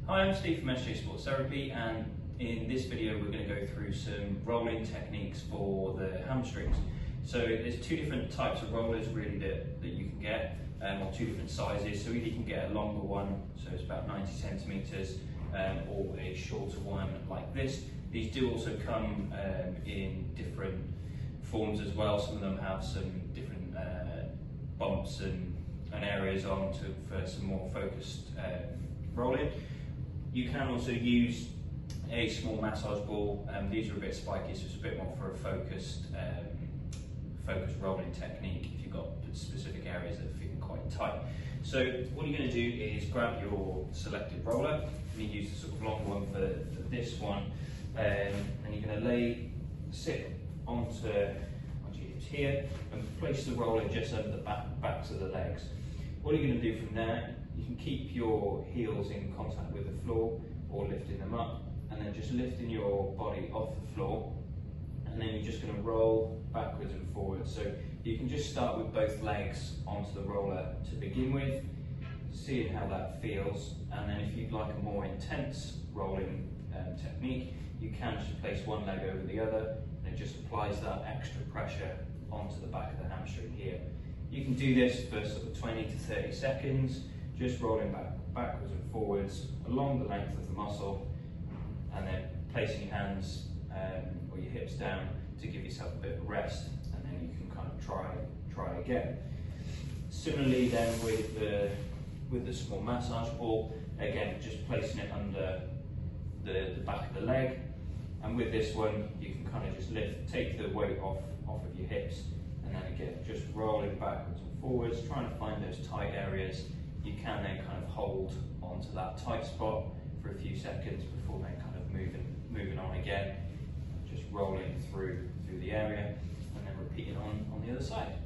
Hi, I'm Steve from SJ Sports Therapy, and in this video we're going to go through some rolling techniques for the hamstrings. So there's two different types of rollers really that you can get, or two different sizes. So either you can get a longer one, so it's about 90 centimeters, or a shorter one like this. These do also come in different forms as well. Some of them have some different bumps and areas on for some more focused rolling. You can also use a small massage ball. These are a bit spiky, so it's a bit more for a focused rolling technique if you've got specific areas that are feeling quite tight. So what you're going to do is grab your selected roller, and you use the sort of long one for this one, and you're going to sit onto your hips here and place the roller just under the backs of the legs. What you're going to do from there, you can keep your heels in contact with the floor or lifting them up, and then just lifting your body off the floor, and then you're just going to roll backwards and forwards. So you can just start with both legs onto the roller to begin with, seeing how that feels, and then if you'd like a more intense rolling technique, you can just place one leg over the other, and it just applies that extra pressure onto the back of the hamstring here. You can do this for sort of 20 to 30 seconds, just rolling backwards and forwards along the length of the muscle, and then placing your hands or your hips down to give yourself a bit of rest, and then you can kind of try again. Similarly then with the small massage ball, again just placing it under the back of the leg, and with this one you can kind of just take the weight off of your hips, and then again just rolling backwards and forwards, trying to find those tight areas. You can then kind of hold onto that tight spot for a few seconds before then kind of moving on again, just rolling through the area, and then repeating on the other side.